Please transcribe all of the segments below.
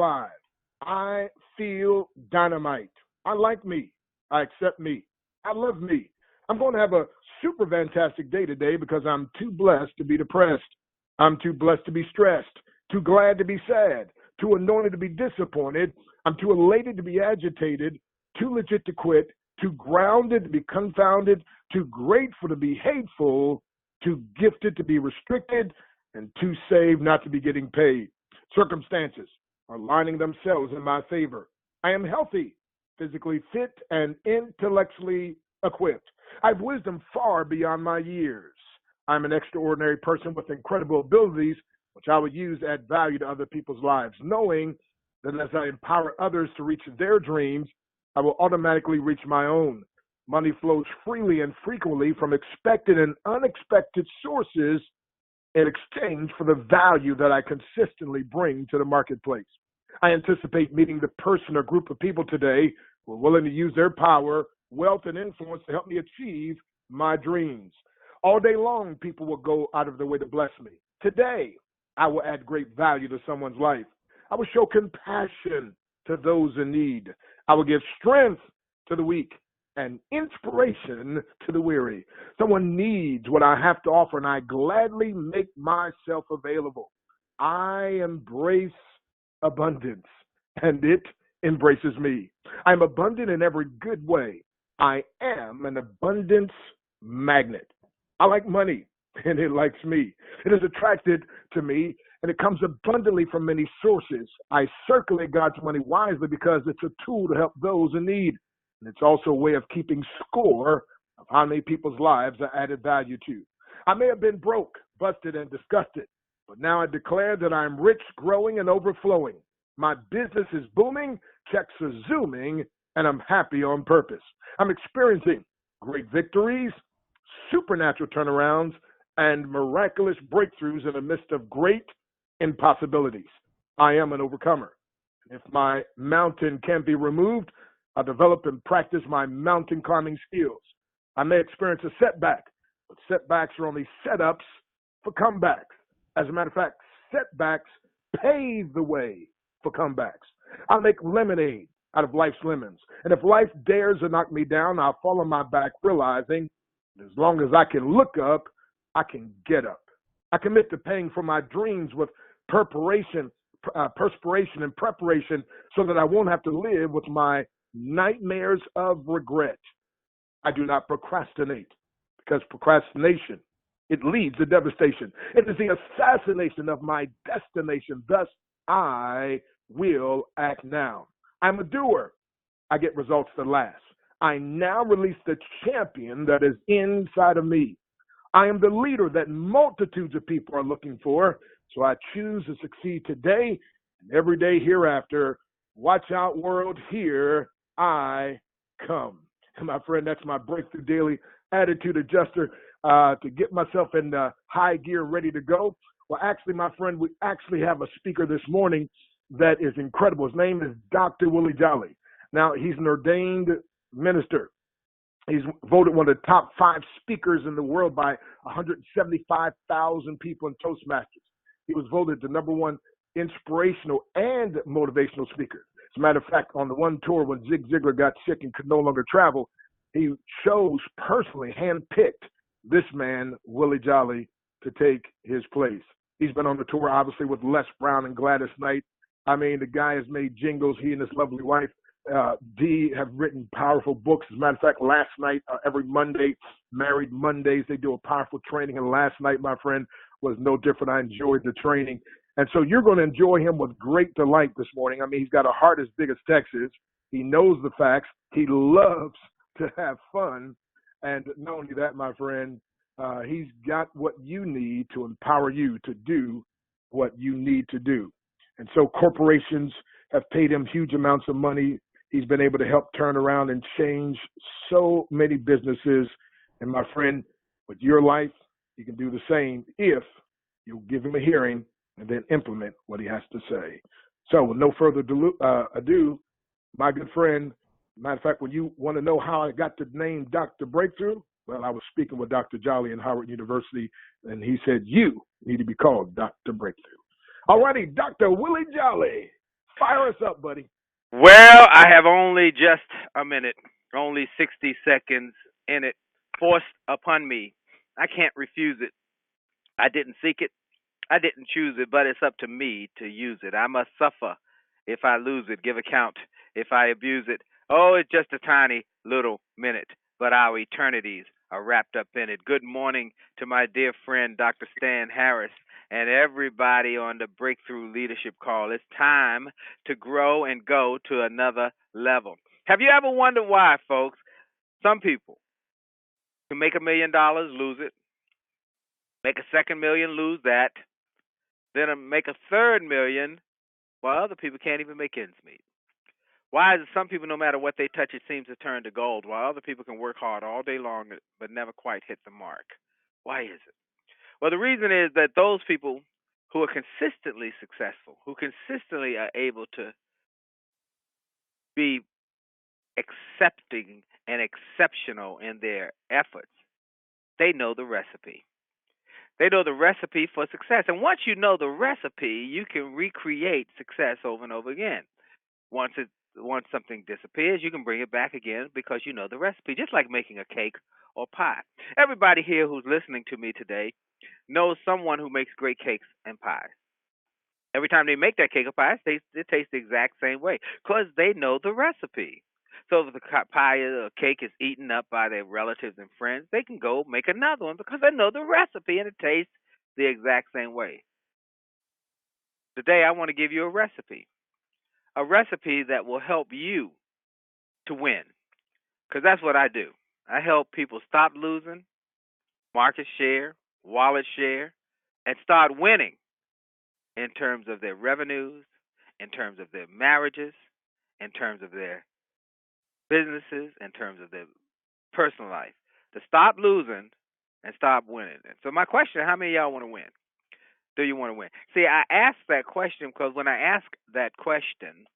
5. I feel dynamite. I like me. I accept me. I love me. I'm going to have a super fantastic day today because I'm too blessed to be depressed. I'm too blessed to be stressed, too glad to be sad, too anointed to be disappointed. I'm too elated to be agitated, too legit to quit, too grounded to be confounded, too grateful to be hateful, too gifted to be restricted, and too saved not to be getting paid. Circumstances are lining themselves in my favor. I am healthy, physically fit, and intellectually equipped. I have wisdom far beyond my years. I'm an extraordinary person with incredible abilities, which I would use to add value to other people's lives, knowing that as I empower others to reach their dreams, I will automatically reach my own. Money flows freely and frequently from expected and unexpected sources in exchange for the value that I consistently bring to the marketplace. I anticipate meeting the person or group of people today who are willing to use their power, wealth, and influence to help me achieve my dreams. All day long, people will go out of their way to bless me. Today, I will add great value to someone's life. I will show compassion to those in need. I will give strength to the weak and inspiration to the weary. Someone needs what I have to offer, and I gladly make myself available. I embrace abundance, and it embraces me. I'm abundant in every good way. I am an abundance magnet. I like money, and it likes me. It is attracted to me, and it comes abundantly from many sources. I circulate God's money wisely because it's a tool to help those in need. And it's also a way of keeping score of how many people's lives are added value to. I may have been broke, busted, and disgusted, but now I declare that I'm rich, growing, and overflowing. My business is booming, checks are zooming, and I'm happy on purpose. I'm experiencing great victories, supernatural turnarounds, and miraculous breakthroughs in the midst of great impossibilities. I am an overcomer. If my mountain can be removed, I develop and practice my mountain climbing skills. I may experience a setback, but setbacks are only setups for comebacks. As a matter of fact, setbacks pave the way for comebacks. I make lemonade out of life's lemons. And if life dares to knock me down, I'll fall on my back, realizing that as long as I can look up, I can get up. I commit to paying for my dreams with perspiration and preparation so that I won't have to live with my nightmares of regret. I do not procrastinate because procrastination, it leads to devastation. It is the assassination of my destination. Thus, I will act now. I'm a doer. I get results that last. I now release the champion that is inside of me. I am the leader that multitudes of people are looking for. So I choose to succeed today and every day hereafter. Watch out, world. Here I come. And my friend, that's my Breakthrough Daily Attitude Adjuster to get myself in high gear, ready to go. Well, actually, my friend, we actually have a speaker this morning that is incredible. His name is Dr. Willie Jolley. Now, he's an ordained minister. He's voted one of the top 5 speakers in the world by 175,000 people in Toastmasters. He was voted the #1 inspirational and motivational speaker. As a matter of fact, on the one tour when Zig Ziglar got sick and could no longer travel, he chose personally, handpicked this man, Willie Jolley, to take his place. He's been on the tour, obviously, with Les Brown and Gladys Knight. I mean, the guy has made jingles. He and his lovely wife, Dee, have written powerful books. As a matter of fact, last night, every Monday, Married Mondays, they do a powerful training. And last night, my friend, was no different. I enjoyed the training. And so you're going to enjoy him with great delight this morning. I mean, he's got a heart as big as Texas. He knows the facts. He loves to have fun. And not only that, my friend, he's got what you need to empower you to do what you need to do. And so corporations have paid him huge amounts of money. He's been able to help turn around and change so many businesses. And my friend, with your life, you can do the same if you give him a hearing and then implement what he has to say. So with no further ado, my good friend, matter of fact, when you want to know how I got the name Dr. Breakthrough, well, I was speaking with Dr. Jolley in Howard University, and he said, you need to be called Dr. Breakthrough. All righty, Dr. Willie Jolley, Fire us up, buddy. Well, I have only just a minute, only 60 seconds in it, forced upon me. I can't refuse it. I didn't seek it. I didn't choose it, but it's up to me to use it. I must suffer if I lose it, give account if I abuse it. Oh, it's just a tiny little minute, but our eternities are wrapped up in it. Good morning to my dear friend, Dr. Stan Harris, and everybody on the Breakthrough Leadership Call. It's time to grow and go to another level. Have you ever wondered why, folks? Some people can make $1 million, lose it, make a second million, lose that, then make a third million, while other people can't even make ends meet. Why is it some people, no matter what they touch, it seems to turn to gold, while other people can work hard all day long but never quite hit the mark? Why is it? Well, the reason is that those people who are consistently successful, who consistently are able to be accepting and exceptional in their efforts, they know the recipe. They know the recipe for success. And once you know the recipe, you can recreate success over and over again. Once something disappears, you can bring it back again because you know the recipe, just like making a cake or pie. Everybody here who's listening to me today knows someone who makes great cakes and pies. Every time they make that cake or pie, it tastes the exact same way because they know the recipe. So if the pie or cake is eaten up by their relatives and friends, they can go make another one because they know the recipe and it tastes the exact same way. Today, I want to give you a recipe that will help you to win, because that's what I do. I help people stop losing market share, wallet share, and start winning in terms of their revenues, in terms of their marriages, in terms of their businesses, in terms of their personal life. To stop losing and stop winning. And so my question, how many of y'all want to win? Do you want to win? See, I ask that question because when I ask that question,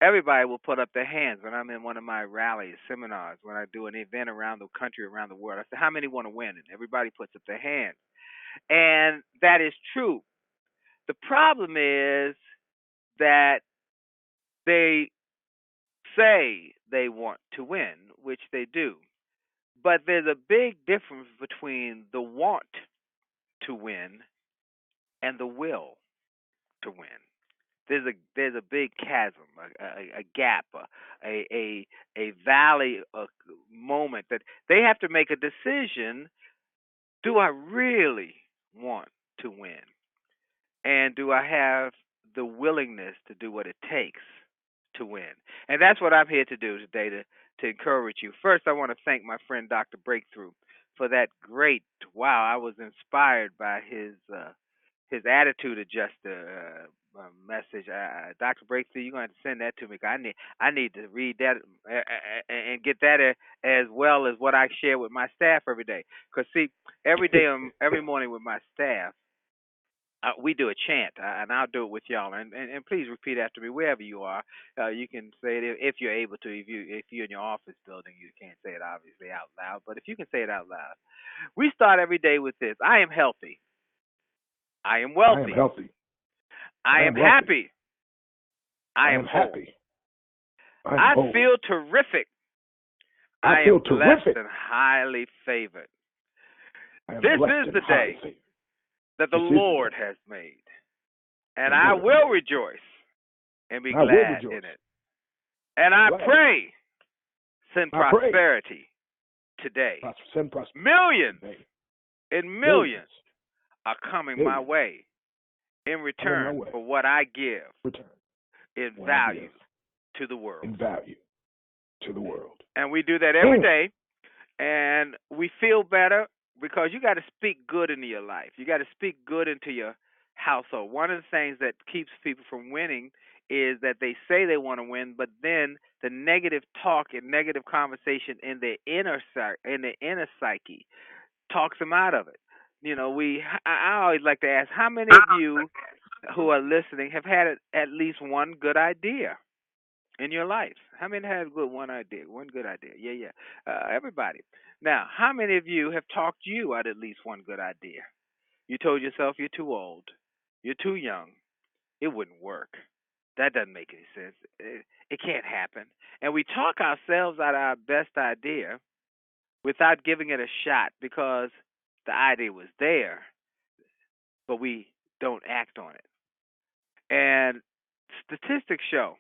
everybody will put up their hands when I'm in one of my rallies, seminars, when I do an event around the country, around the world. I say, how many want to win? And everybody puts up their hands. And that is true. The problem is that they say they want to win, which they do. But there's a big difference between the want to win and the will to win. There's a big chasm, a gap, a valley, a moment that they have to make a decision. Do I really want to win? And do I have the willingness to do what it takes to win? And that's what I'm here to do today, to encourage you. First, I want to thank my friend Dr. Breakthrough for that great, wow, I was inspired by his attitude adjuster message. Dr. Breakthrough, you're going to send that to me. 'Cause I need to read that and get that as well as what I share with my staff every day. Because, see, every day, every morning with my staff, we do a chant, and I'll do it with y'all. And please repeat after me wherever you are. You can say it if you're able to. If you're in your office building, you can't say it obviously out loud. But if you can say it out loud, we start every day with this: I am healthy. I am I am wealthy. healthy. I I am am wealthy. happy. I I am am whole. happy. I am I whole. feel terrific. I I feel am blessed terrific. and highly favored. I am This blessed is and the highly day favored. that the This is the Lord day. has made, and The I Lord has will made. rejoice and be I will glad rejoice. in it. And I Glad in it. pray, send I pray. prosperity today. Send prosperity Millions today. and Millions. millions are coming my Millions. way in Coming my return way. for what I give Return. in What I value give to the world. in value to the world. And we do that every day, and we feel better because you got to speak good into your life. You got to speak good into your household. One of the things that keeps people from winning is that they say they want to win, but then the negative talk and negative conversation in the inner psyche talks them out of it. I always like to ask, how many of you who are listening have had at least one good idea in your life? How many have one idea? One good idea. Yeah, yeah. Everybody. Now, how many of you have talked you out at least one good idea? You told yourself you're too old, you're too young, it wouldn't work. That doesn't make any sense. It can't happen. And we talk ourselves out of our best idea without giving it a shot because the idea was there, but we don't act on it. And statistics show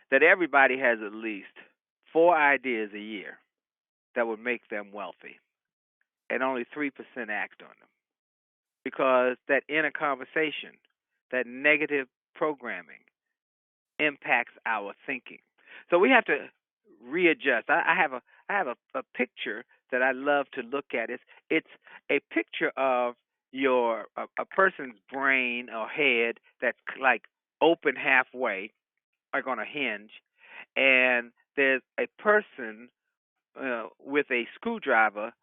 that everybody has at least 4 ideas a year that would make them wealthy, and only 3% act on them because that inner conversation, that negative programming, impacts our thinking. So we have to readjust. I have a picture that I love to look at. It's a picture of a person's brain or head that's like open halfway, like on a hinge, and there's a person with a screwdriver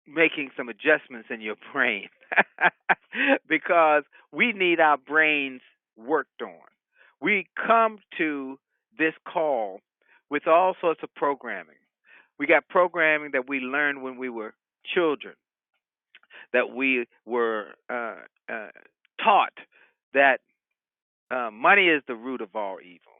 making some adjustments in your brain because we need our brains worked on. We come to this call with all sorts of programming. We got programming that we learned when we were children, that we were taught that money is the root of all evil.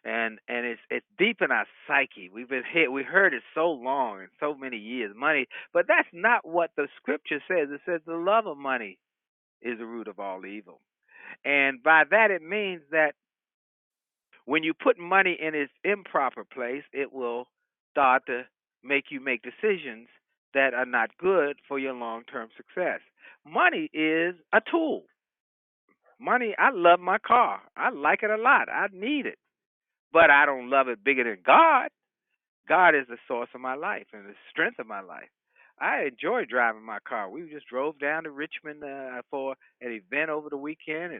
And it's deep in our psyche. We've been hit. We heard it so long and so many years. Money, but that's not what the scripture says. It says the love of money is the root of all evil, and by that it means that when you put money in its improper place, it will start to make you make decisions that are not good for your long-term success. Money is a tool. Money, I love my car. I like it a lot. I need it, but I don't love it bigger than God. God is the source of my life and the strength of my life. I enjoy driving my car. We just drove down to Richmond for an event over the weekend,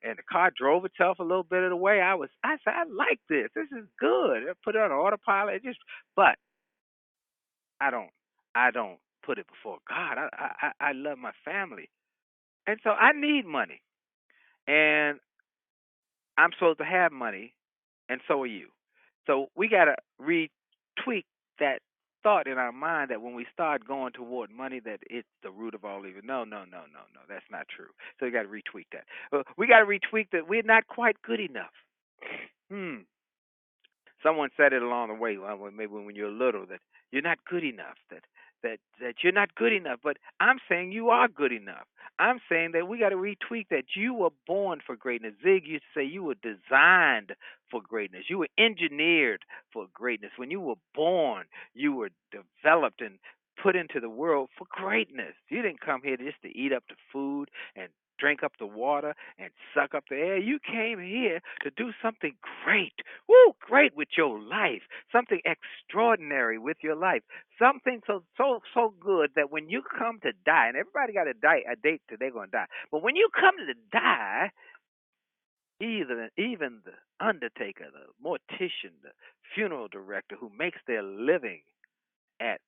and the car drove itself a little bit of the way. I said I like this. This is good. I put it on autopilot. But I don't I don't put it before God. I love my family, and so I need money, and I'm supposed to have money, and so are you. So we got to retweak that thought in our mind that when we start going toward money, that it's the root of all evil. No, no, no, no, no. That's not true. So we got to retweak that. We got to retweak that we're not quite good enough. Someone said it along the way, well, maybe when you're little, that you're not good enough, that you're not good enough. But I'm saying you are good enough. I'm saying that we got to retweak that you were born for greatness. Zig used to say you were designed for greatness. You were engineered for greatness. When you were born, you were developed and put into the world for greatness. You didn't come here just to eat up the food and drink up the water and suck up the air. You came here to do something great. Woo, great with your life. Something extraordinary with your life. Something so good that when you come to die, and everybody got a date till they're gonna die. But when you come to die, even the undertaker, the mortician, the funeral director who makes their living at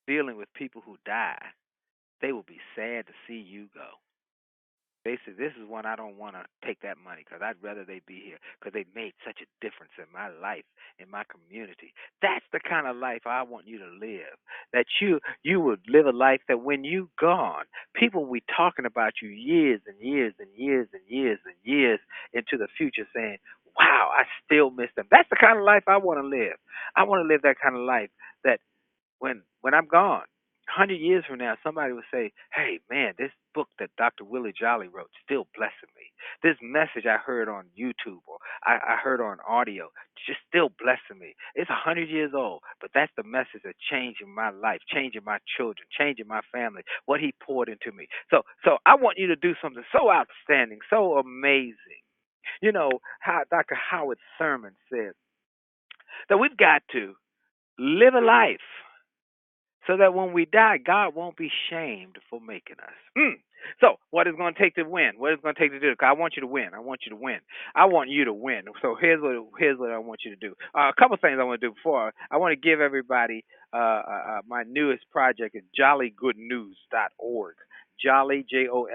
dealing with people who die, they will be sad to see you go. They say, this is one I don't want to take that money because I'd rather they be here because they made such a difference in my life, in my community. That's the kind of life I want you to live, that you would live a life that when you gone, people will be talking about you years and years and years and years and years into the future saying, wow, I still miss them. That's the kind of life I want to live. I want to live that kind of life that when I'm gone, 100 years from now, somebody will say, "Hey, man, this book that Dr. Willie Jolley wrote still blessing me. This message I heard on YouTube or I heard on audio just still blessing me. It's 100 years old, but that's the message that changing my life, changing my children, changing my family. What he poured into me. So I want you to do something so outstanding, so amazing. You know how Dr. Howard Thurman said that we've got to live a life so that when we die, God won't be shamed for making us. So, what is going to take to win? What is going to take to do it? 'Cause I want you to win. I want you to win. I want you to win. So here's what I want you to do. A couple things I want to do before I want to give everybody my newest project is jollygoodnews.org. Jolly, Jolley,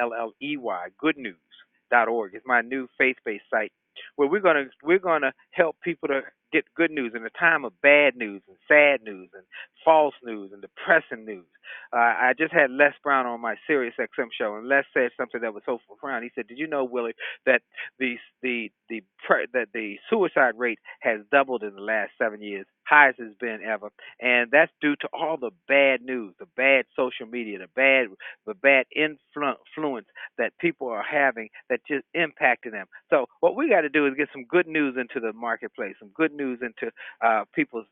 goodnews.org. It's my new faith-based site where we're gonna help people to get good news in a time of bad news and sad news and false news and depressing news. I just had Les Brown on my Sirius XM show, and Les said something that was so profound. He said, "Did you know, Willie, that that the suicide rate has doubled in the last 7 years, highest it's been ever, and that's due to all the bad news, the bad social media, the bad influence that people are having that just impacting them. So what we got to do is get some good news into the marketplace, some good news into people's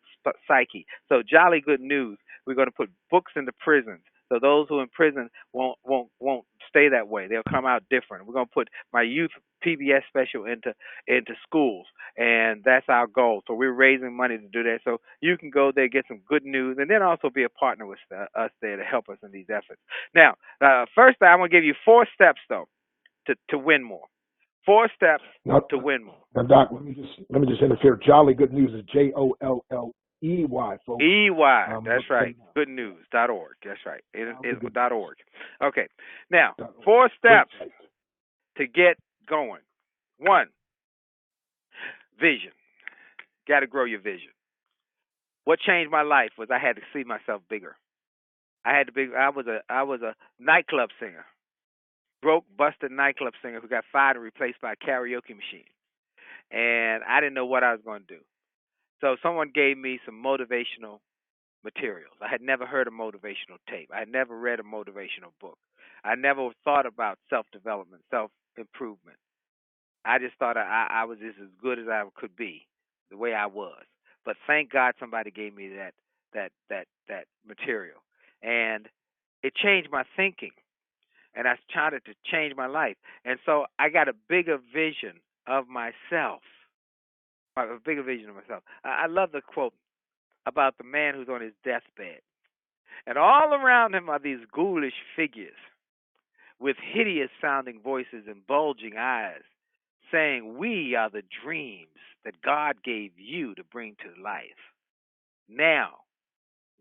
psyche. So jolly good news. We're going to put books into prisons. So those who are in prison won't stay that way. They'll come out different. We're going to put my youth PBS special into schools, and that's our goal. So we're raising money to do that. So you can go there, get some good news, and then also be a partner with us there to help us in these efforts. Now, first, I'm going to give you 4 steps though to win more. 4 steps to win more. Now, Doc, let me just interfere. Jolly good news is JOLLEY, folks. EY. That's right. Goodnews.org. That's right. It's .org. Okay. Now, 4 steps to get going. 1, vision. Got to grow your vision. What changed my life was I had to see myself bigger. I was a nightclub singer, broke, busted nightclub singer who got fired and replaced by a karaoke machine, and I didn't know what I was going to do. So someone gave me some motivational materials. I had never heard a motivational tape. I had never read a motivational book. I never thought about self-development, self-improvement. I just thought I was just as good as I could be, the way I was. But thank God somebody gave me that material, and it changed my thinking. And I started to change my life, and so I got a bigger vision of myself. A bigger vision of myself. I love the quote about the man who's on his deathbed, and all around him are these ghoulish figures with hideous-sounding voices and bulging eyes, saying, "We are the dreams that God gave you to bring to life. Now,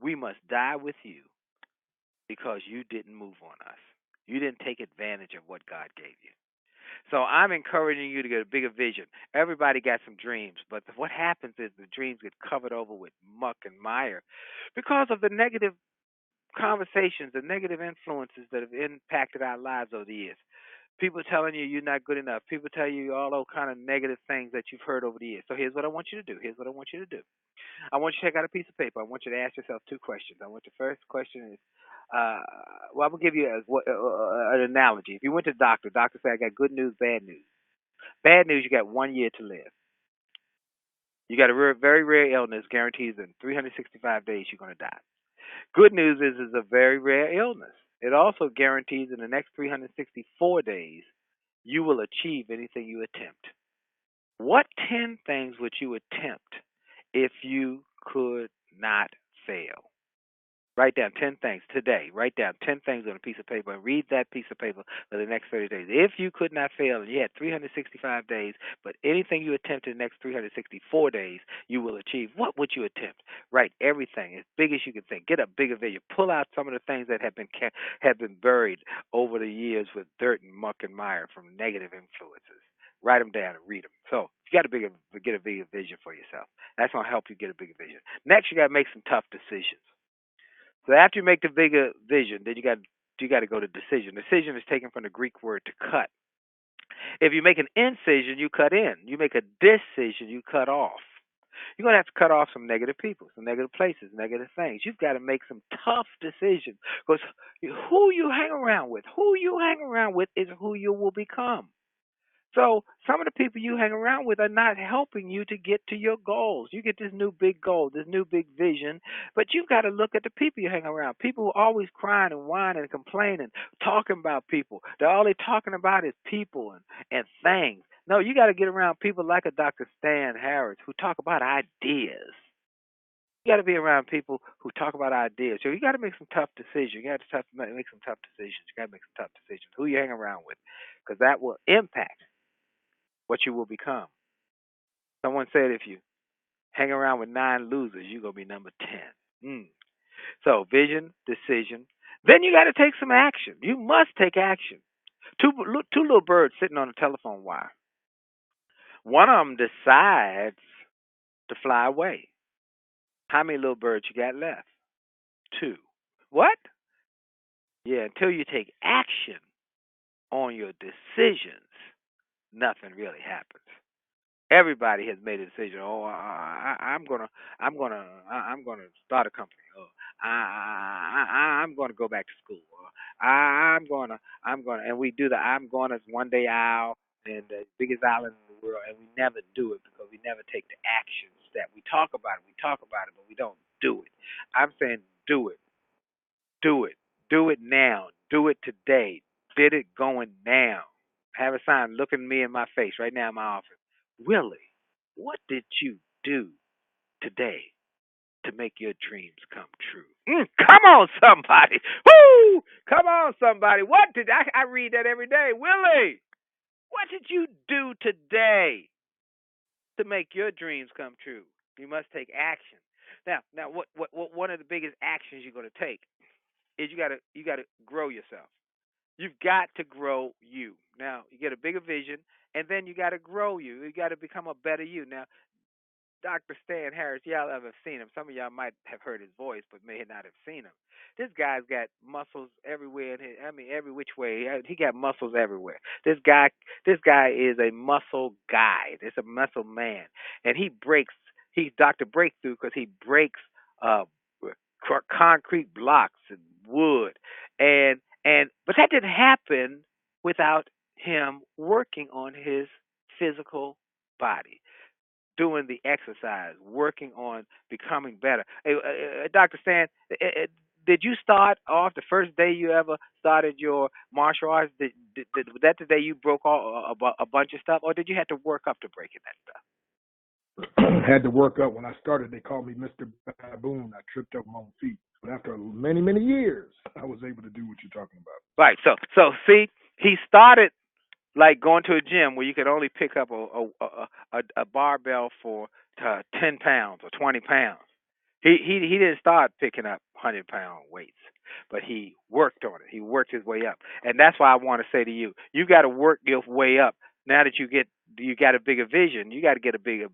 we must die with you because you didn't move on us. You didn't take advantage of what God gave you." So I'm encouraging you to get a bigger vision. Everybody got some dreams, but what happens is the dreams get covered over with muck and mire because of the negative conversations, the negative influences that have impacted our lives over the years. People telling you you're not good enough. People tell you all those kind of negative things that you've heard over the years. So here's what I want you to do. I want you to take out a piece of paper. I want you to ask yourself 2 questions. I want the first question is, I'm going to give you an analogy. If you went to the doctor said, "I got good news, bad news." Bad news, you got 1 year to live. You got a very rare illness, guarantees in 365 days you're going to die. Good news is it's a very rare illness. It also guarantees in the next 364 days you will achieve anything you attempt. What 10 things would you attempt if you could not fail? Write down 10 things today. Write down 10 things on a piece of paper and read that piece of paper for the next 30 days. If you could not fail and you had 365 days, but anything you attempt in the next 364 days, you will achieve, what would you attempt? Write everything as big as you can think. Get a bigger vision. Pull out some of the things that have been buried over the years with dirt and muck and mire from negative influences. Write them down and read them. So you got to get a bigger vision for yourself. That's going to help you get a bigger vision. Next, you got to make some tough decisions. So after you make the bigger vision, then you got to go to decision. Decision is taken from the Greek word to cut. If you make an incision, you cut in. You make a decision, you cut off. You're going to have to cut off some negative people, some negative places, negative things. You've got to make some tough decisions because who you hang around with is who you will become. So some of the people you hang around with are not helping you to get to your goals. You get this new big goal, this new big vision, but you've got to look at the people you hang around. People who are always crying and whining and complaining, talking about people. All they're talking about is people and things. No, you got to get around people like a Dr. Stan Harris who talk about ideas. You got to be around people who talk about ideas. So you got to make some tough decisions. You got to make some tough decisions. You got to make some tough decisions. Who you hang around with, because that will impact what you will become. Someone said if you hang around with 9 losers, you're going to be number 10. So vision, decision. Then you got to take some action. You must take action. Two little birds sitting on a telephone wire. One of them decides to fly away. How many little birds you got left? Two. What? Yeah, until you take action on your decisions, nothing really happens. Everybody has made a decision. Oh, I'm gonna start a company. Oh, I'm gonna go back to school. Or I'm gonna, and we do the I'm gonna one day out and the biggest island in the world, and we never do it because we never take the action step. We talk about it, but we don't do it. I'm saying do it, do it, do it now, do it today. Get it going now. Have a sign looking me in my face right now in my office. Willie, what did you do today to make your dreams come true? Come on, somebody. Woo! Come on, somebody. What did I read that every day? Willie, what did you do today to make your dreams come true? You must take action. Now, what one of the biggest actions you're going to take is you gotta grow yourself. You've got to grow you. Now, you get a bigger vision, and then you got to grow you. You got to become a better you. Now, Dr. Stan Harris, y'all ever seen him? Some of y'all might have heard his voice, but may not have seen him. This guy's got muscles everywhere. I mean, every which way. He got muscles everywhere. This guy is a muscle guy. It's a muscle man, and he breaks. He's Dr. Breakthrough because he breaks uh, concrete blocks and wood, but that didn't happen without him working on his physical body, doing the exercise, working on becoming better. Hey, Dr. Stan, did you start off the first day you ever started your martial arts? Was that the day you broke all, a bunch of stuff, or did you have to work up to breaking that stuff? Had to work up. When I started, they called me Mr. Baboon. I tripped up my own feet. But after many, many years, I was able to do what you're talking about. Right. So see, he started like going to a gym where you could only pick up a barbell for 10 pounds or 20 pounds. He didn't start picking up 100-pound weights, but he worked on it. He worked his way up, and that's why I want to say to you, you got to work your way up. Now that you got a bigger vision, you got to get a bigger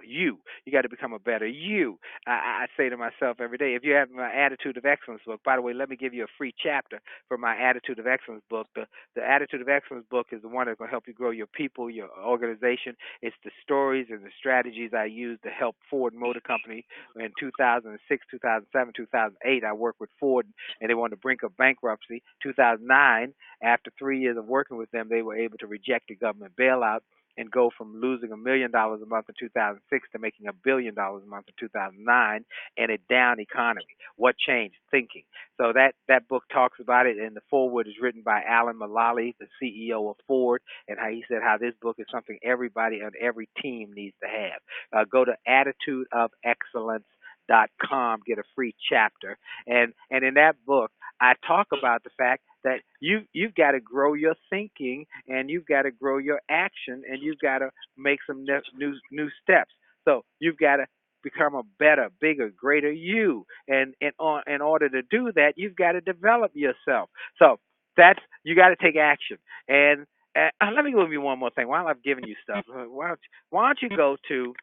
you. You got to become a better you. I say to myself every day, if you have my Attitude of Excellence book, by the way, let me give you a free chapter for my Attitude of Excellence book. The Attitude of Excellence book is the one that's going to help you grow your people, your organization. It's the stories and the strategies I use to help Ford Motor Company in 2006, 2007, 2008. I worked with Ford, and they were on the brink of bankruptcy. 2009, after 3 years of working with them, they were able to reject the government bailout and go from losing $1 million a month in 2006 to making $1 billion a month in 2009 in a down economy. What changed? Thinking. So that book talks about it, and the foreword is written by Alan Mulally, the CEO of Ford, and how he said how this book is something everybody on every team needs to have. Go to attitudeofexcellence.com, get a free chapter, and in that book I talk about the fact that you've got to grow your thinking, and you've got to grow your action, and you've got to make some new steps. So you've got to become a better, bigger, greater you, and in order to do that, you've got to develop yourself. So that's you got to take action. And let me give you one more thing. While I've given you stuff, why don't you go to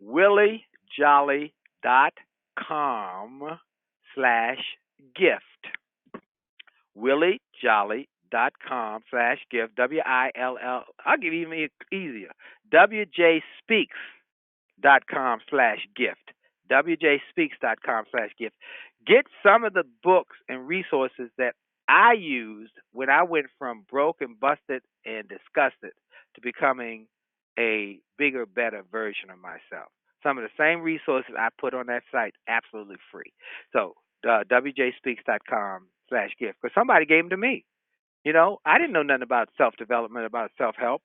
williejolly.com/gift. williejolly.com/gift. WILL. I'll give you even easier. WJSpeaks.com/gift. WJSpeaks.com/gift. Get some of the books and resources that I used when I went from broke and busted and disgusted to becoming a bigger, better version of myself. Some of the same resources I put on that site, absolutely free. So, WJSpeaks.com/gift, because somebody gave them to me. You know, I didn't know nothing about self-development, about self-help,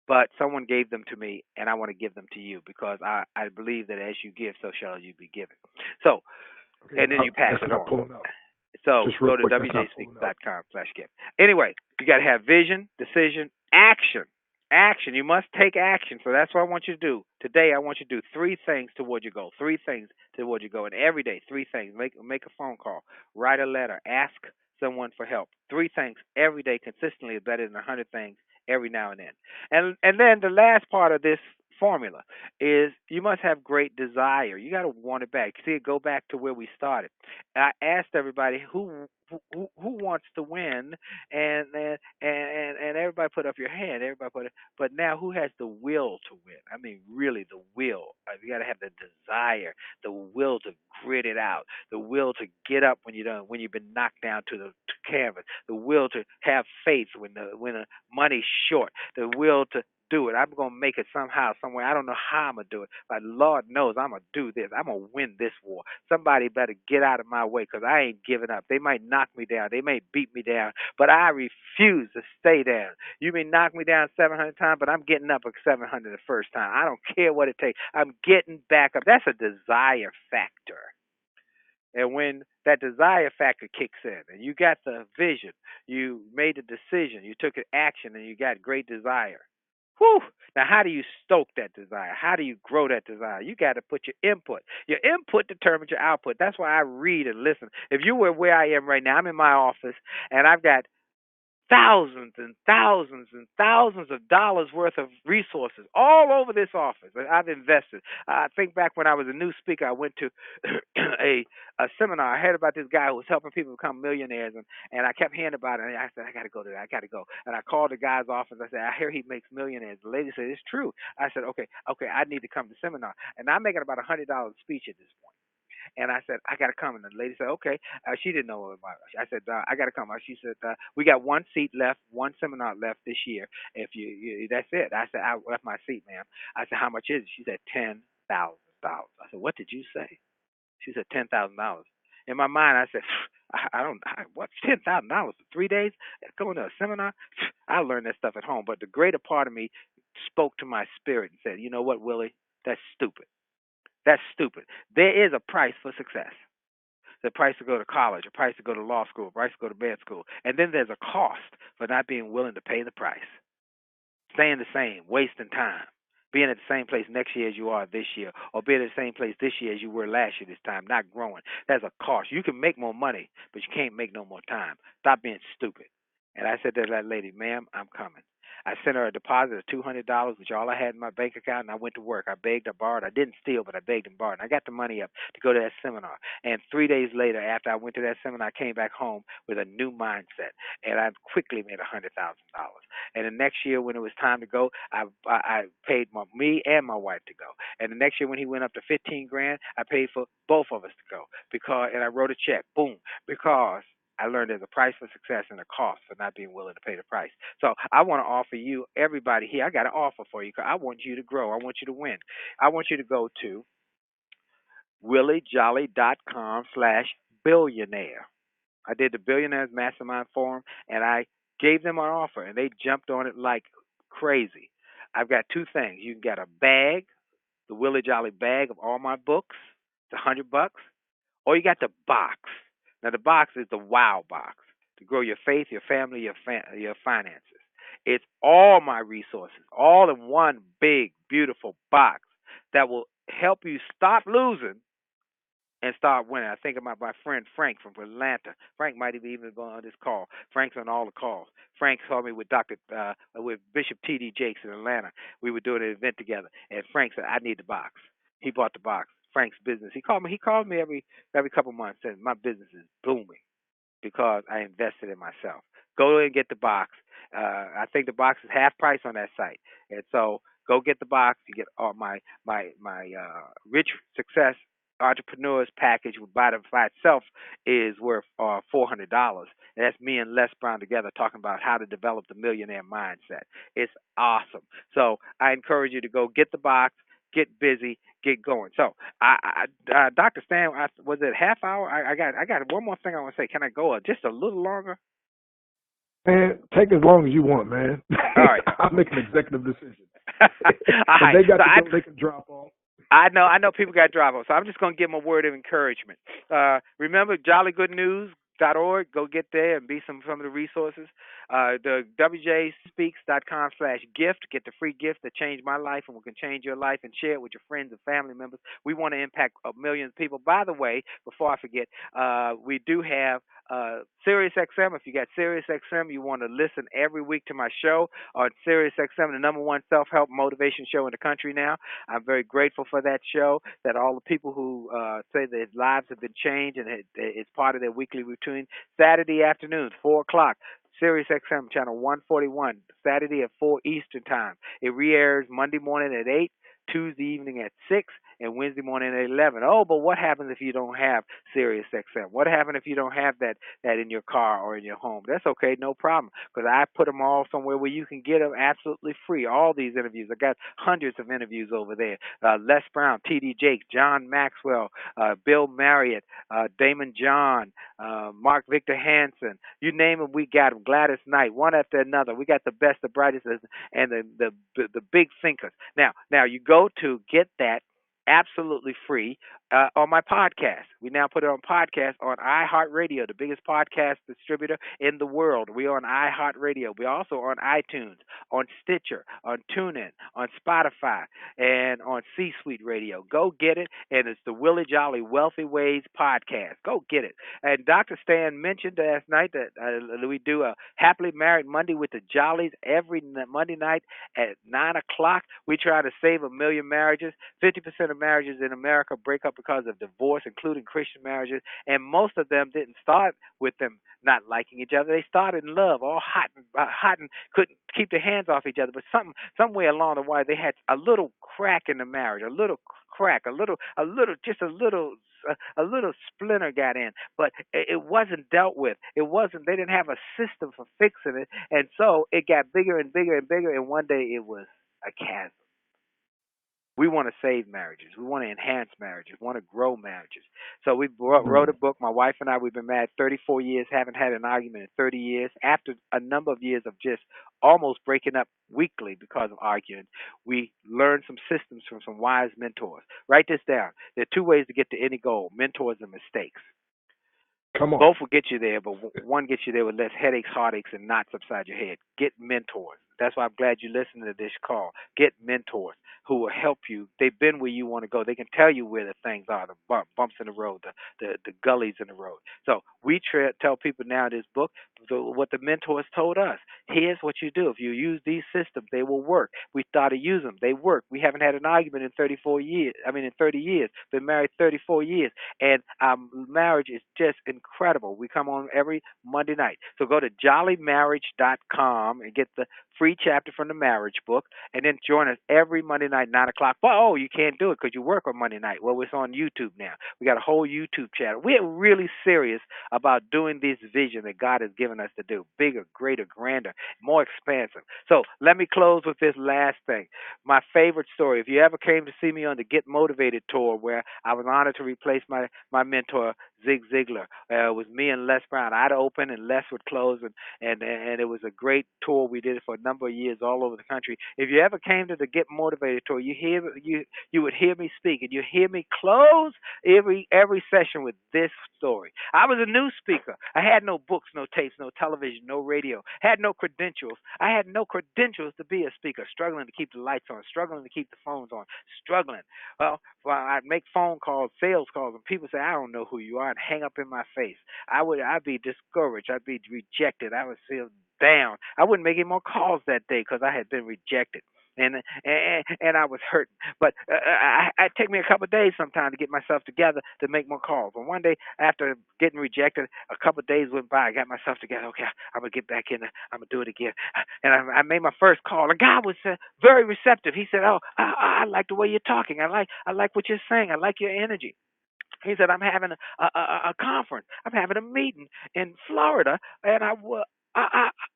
but someone gave them to me, and I want to give them to you because I believe that as you give, so shall you be given. So, Okay, and then you pass it on. So go to WJSpeaks.com/gift. Anyway, you got to have vision, decision, action. Action. You must take action. So that's what I want you to do. Today, I want you to do 3 things toward your goal. 3 things toward your goal. And every day, 3 things. Make a phone call. Write a letter. Ask someone for help. 3 things every day consistently is better than 100 things every now and then. And then the last part of this formula is you must have great desire. You got to want it back. See, go back to where we started. I asked everybody who wants to win, and everybody put up your hand. Everybody put it. But now, who has the will to win? I mean, really, the will. You got to have the desire, the will to grit it out, the will to get up when you've been knocked down to canvas, the will to have faith when the money's short, the will to do it. I'm gonna make it somehow, somewhere. I don't know how I'm gonna do it, but Lord knows I'm gonna do this. I'm gonna win this war. Somebody better get out of my way, because I ain't giving up. They might knock me down, they may beat me down, but I refuse to stay down. You may knock me down 700 times, but I'm getting up at 700 the first time. I don't care what it takes. I'm getting back up. That's a desire factor. And when that desire factor kicks in and you got the vision, you made a decision, you took an action, and you got great desire. Whew. Now, how do you stoke that desire? How do you grow that desire? You got to put your input. Your input determines your output. That's why I read and listen. If you were where I am right now, I'm in my office, and I've got thousands and thousands and thousands of dollars worth of resources all over this office that I've invested. I think back when I was a new speaker, I went to a seminar. I heard about this guy who was helping people become millionaires, and I kept hearing about it. And I said, I got to go to that. I got to go. And I called the guy's office. I said, I hear he makes millionaires. The lady said, it's true. I said, okay, I need to come to the seminar. And I'm making about $100 speech at this point. And I said, I got to come. And the lady said, okay. She didn't know about it. I said, I got to come. She said, we got one seat left, one seminar left this year. If that's it. I said, I left my seat, ma'am. I said, how much is it? She said, $10,000. I said, what did you say? She said, $10,000. In my mind, I said, what's $10,000 for 3 days? Going to a seminar? I learned that stuff at home. But the greater part of me spoke to my spirit and said, you know what, Willie? That's stupid. That's stupid. There is a price for success. The price to go to college, a price to go to law school, a price to go to med school. And then there's a cost for not being willing to pay the price. Staying the same, wasting time. Being at the same place next year as you are this year, or being at the same place this year as you were last year this time, not growing. There's a cost. You can make more money, but you can't make no more time. Stop being stupid. And I said to that lady, ma'am, I'm coming. I sent her a deposit of $200, which all I had in my bank account, and I went to work. I begged, I borrowed. I didn't steal, but I begged and borrowed. And I got the money up to go to that seminar. And 3 days later, after I went to that seminar, I came back home with a new mindset, and I quickly made $100,000. And the next year, when it was time to go, I paid me and my wife to go. And the next year, when he went up to 15 grand, I paid for both of us to go and I wrote a check. Boom, because I learned there's a price for success and a cost for not being willing to pay the price. So I want to offer you, everybody here, I got an offer for you, because I want you to grow. I want you to win. I want you to go to williejolly.com/billionaire. I did the Billionaires Mastermind Forum, and I gave them an offer, and they jumped on it like crazy. I've got two things. You can get a bag, the Willie Jolley bag of all my books. It's $100. Or you got the box. Now, the box is the wow box to grow your faith, your family, your finances. It's all my resources, all in one big, beautiful box that will help you stop losing and start winning. I think about my friend Frank from Atlanta. Frank might have even been on this call. Frank's on all the calls. Frank saw me with with Bishop T.D. Jakes in Atlanta. We were doing an event together, and Frank said, I need the box. He bought the box. Frank's business. He called me every couple months, saying my business is booming because I invested in myself. Go and get the box. I think the box is half price on that site, and so go get the box. You get all my Rich Success Entrepreneurs package by itself is worth $400, and that's me and Les Brown together talking about how to develop the millionaire mindset. It's awesome. So I encourage you to go get the box. Get busy, get going. So, Dr. Stan, was it half hour? I got one more thing I want to say. Can I go just a little longer? Man, take as long as you want, man. All right. I'll make an executive decision. All right. They got to go, they can drop off. I know people got to drop off, so I'm just going to give them a word of encouragement. Remember, jollygoodnews.org. Go get there and be some of the resources. The wjspeaks.com/gift. Get the free gift that changed my life and can change your life, and share it with your friends and family members. We want to impact a million people. By the way, before I forget, we do have Sirius XM. If you got Sirius XM, you want to listen every week to my show on Sirius XM, the number one self-help motivation show in the country now. I'm very grateful for that show, that all the people who say their lives have been changed, and it's part of their weekly routine. Saturday afternoons, 4 o'clock, Sirius XM channel 141, Saturday at 4 Eastern Time. It re-airs Monday morning at 8, Tuesday evening at 6, and Wednesday morning at 11. Oh, but what happens if you don't have Sirius XM? What happens if you don't have that in your car or in your home? That's okay, no problem, because I put them all somewhere where you can get them absolutely free. All these interviews. I got hundreds of interviews over there. Les Brown, T.D. Jakes, John Maxwell, Bill Marriott, Damon John, Mark Victor Hansen. You name them, we got them. Gladys Knight, one after another. We got the best, the brightest, and the big thinkers. Now you go to get that absolutely free on my podcast. We now put it on podcast on iHeartRadio, the biggest podcast distributor in the world. We're on iHeartRadio. We're also on iTunes, on Stitcher, on TuneIn, on Spotify, and on C-Suite Radio. Go get it, and it's the Willie Jolley Wealthy Ways podcast. Go get it. And Dr. Stan mentioned last night that we do a Happily Married Monday with the Jollies every Monday night at 9 o'clock. We try to save 1 million marriages. 50% of marriages in America break up because of divorce, including Christian marriages, and most of them didn't start with them not liking each other. They started in love, all hot and couldn't keep their hands off each other. But somewhere along the way, they had a little crack in the marriage, a little crack, a little splinter got in, but it wasn't dealt with. It wasn't. They didn't have a system for fixing it, and so it got bigger and bigger and bigger. And one day it was a chasm. We want to save marriages. We want to enhance marriages. We want to grow marriages. So we wrote a book. My wife and I, we've been married 34 years, haven't had an argument in 30 years. After a number of years of just almost breaking up weekly because of arguing, we learned some systems from some wise mentors. Write this down. There are 2 ways to get to any goal: mentors and mistakes. Come on. Both will get you there, but one gets you there with less headaches, heartaches, and knots upside your head. Get mentors. That's why I'm glad you listened to this call. Get mentors who will help you. They've been where you want to go. They can tell you where the things are, the bumps in the road, the gullies in the road. So we tell people now in this book what the mentors told us. Here's what you do. If you use these systems, they will work. We started using them. They work. We haven't had an argument in 34 years. In 30 years. Been married 34 years. And our marriage is just incredible. We come on every Monday night. So go to jollymarriage.com and get the free chapter from the marriage book, and then join us every Monday night, 9 o'clock. Oh, you can't do it because you work on Monday night. Well, it's on YouTube now. We got a whole YouTube channel. We're really serious about doing this vision that God has given us to do. Bigger, greater, grander, more expansive. So let me close with this last thing. My favorite story. If you ever came to see me on the Get Motivated tour, where I was honored to replace my mentor, Zig Ziglar. It was me and Les Brown. I'd open and Les would close, and it was a great tour. We did it for a number of years all over the country. If you ever came to the Get Motivated tour, you would hear me speak, and you hear me close every session with this story. I was a new speaker. I had no books, no tapes, no television, no radio. Had no credentials. I had no credentials to be a speaker. Struggling to keep the lights on. Struggling to keep the phones on. Struggling. Well, I'd make phone calls, sales calls, and people say, "I don't know who you are," and hang up in my face. I'd be discouraged. I'd be rejected. I would feel down. I wouldn't make any more calls that day because I had been rejected. And I was hurting. But it take me a couple of days sometimes to get myself together to make more calls. And one day, after getting rejected, a couple of days went by. I got myself together. Okay, I'm going to get back in there. I'm going to do it again. And I made my first call. And God was very receptive. He said, "Oh, I like the way you're talking. I like what you're saying. I like your energy." He said, "I'm having a conference. I'm having a meeting in Florida, and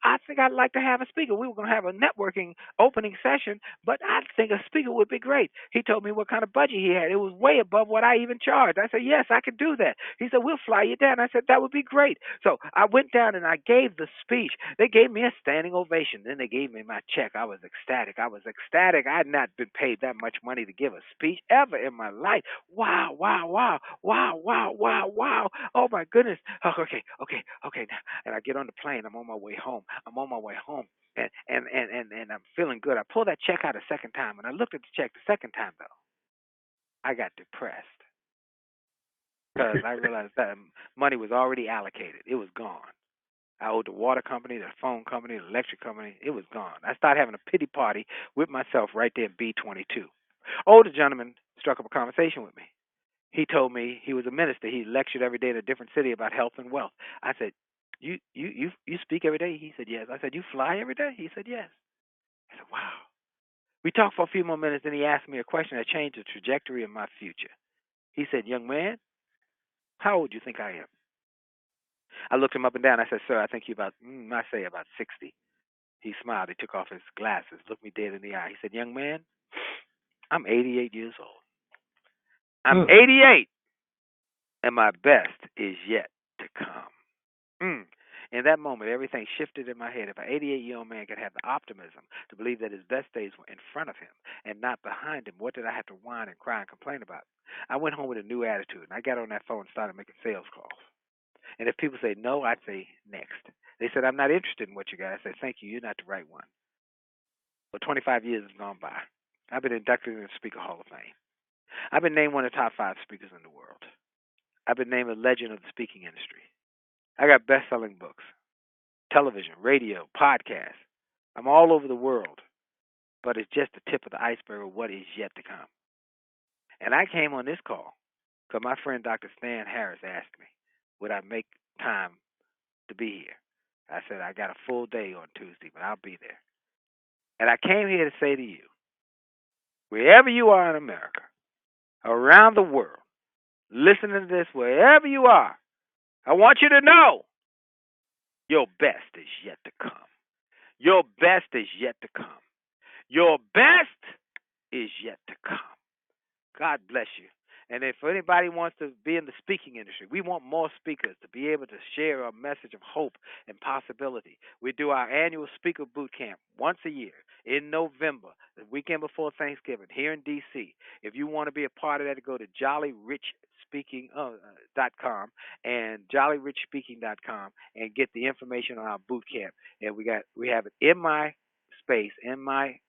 I think I'd like to have a speaker. We were going to have a networking opening session, but I think a speaker would be great." He told me what kind of budget he had. It was way above what I even charged. I said, "Yes, I could do that." He said, "We'll fly you down." I said, "That would be great." So I went down and I gave the speech. They gave me a standing ovation. Then they gave me my check. I was ecstatic. I had not been paid that much money to give a speech ever in my life. Wow, wow, wow, wow, wow, wow, wow. Oh, my goodness. Oh, okay. Now, and I get on the plane. I'm on my way home. I'm on my way home. And I'm feeling good. I pulled that check out a second time, and I looked at the check the second time, though. I got depressed because I realized that money was already allocated. It was gone. I owed the water company, the phone company, the electric company. It was gone. I started having a pity party with myself right there in B-22. Older gentleman struck up a conversation with me. He told me he was a minister. He lectured every day in a different city about health and wealth. I said, you speak every day? He said, yes. I said, you fly every day? He said, yes. I said, wow. We talked for a few more minutes, and he asked me a question that changed the trajectory of my future. He said, young man, how old do you think I am? I looked him up and down. I said, sir, I think you're about 60. He smiled. He took off his glasses, looked me dead in the eye. He said, young man, I'm 88 years old. I'm 88, and my best is yet to come. In that moment, everything shifted in my head. If an 88-year-old man could have the optimism to believe that his best days were in front of him and not behind him, what did I have to whine and cry and complain about? I went home with a new attitude, and I got on that phone and started making sales calls. And if people say no, I'd say next. They said, I'm not interested in what you got. I said, thank you, you're not the right one. But 25 years have gone by. I've been inducted into the Speaker Hall of Fame. I've been named one of the top 5 speakers in the world. I've been named a legend of the speaking industry. I got best-selling books, television, radio, podcasts. I'm all over the world, but it's just the tip of the iceberg of what is yet to come. And I came on this call because my friend Dr. Stan Harris asked me, would I make time to be here? I said, I got a full day on Tuesday, but I'll be there. And I came here to say to you, wherever you are in America, around the world, listening to this, wherever you are, I want you to know your best is yet to come. Your best is yet to come. Your best is yet to come. God bless you. And if anybody wants to be in the speaking industry, we want more speakers to be able to share a message of hope and possibility. We do our annual speaker boot camp once a year in November, the weekend before Thanksgiving, here in D.C. If you want to be a part of that, go to JollyRichSpeaking.com and JollyRichSpeaking.com and get the information on our boot camp. And we have it in my space, in my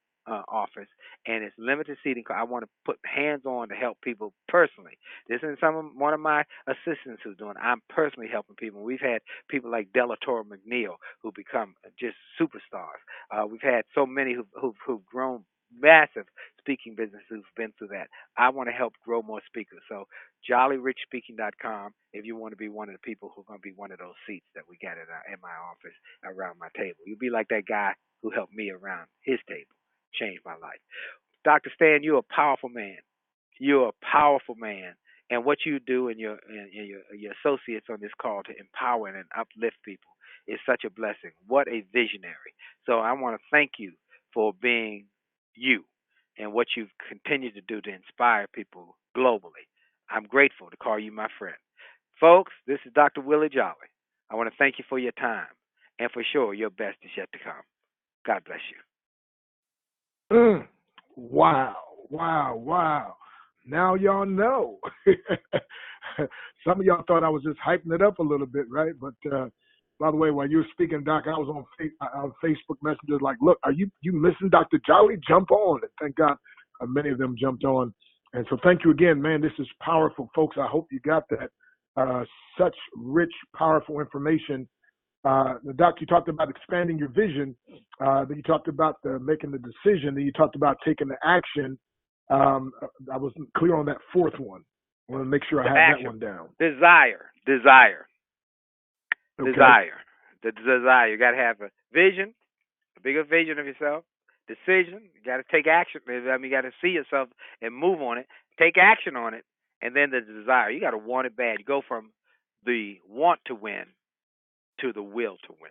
office, and it's limited seating. I want to put hands on to help people personally. This isn't one of my assistants who's doing. I'm personally helping people. We've had people like Delatoro McNeil who become just superstars. We've had so many who've grown massive speaking businesses who've been through that. I want to help grow more speakers. So JollyRichSpeaking.com if you want to be one of the people who's going to be one of those seats that we got in my office around my table. You'll be like that guy who helped me around his table. Changed my life. Dr. Stan, you're a powerful man. You're a powerful man. And what you do and your associates on this call to empower and uplift people is such a blessing. What a visionary. So I want to thank you for being you and what you've continued to do to inspire people globally. I'm grateful to call you my friend. Folks, this is Dr. Willie Jolley. I want to thank you for your time. And for sure, your best is yet to come. God bless you. Wow. Now y'all know. Some of y'all thought I was just hyping it up a little bit, right? But by the way, while you were speaking, Doc, I was on Facebook Messenger like, look, are you missing Dr. Jolley? Jump on. And thank God many of them jumped on. And so thank you again, man. This is powerful, folks. I hope you got that. Such rich, powerful information. Doc, you talked about expanding your vision. Then you talked about making the decision. Then you talked about taking the action. I wasn't clear on that fourth one. I want to make sure I have that one down. Desire. Okay. Desire. The desire. You got to have a vision, a bigger vision of yourself. Decision. You got to take action. You got to see yourself and move on it. Take action on it. And then the desire. You got to want it bad. You go from the want to win to the will to win.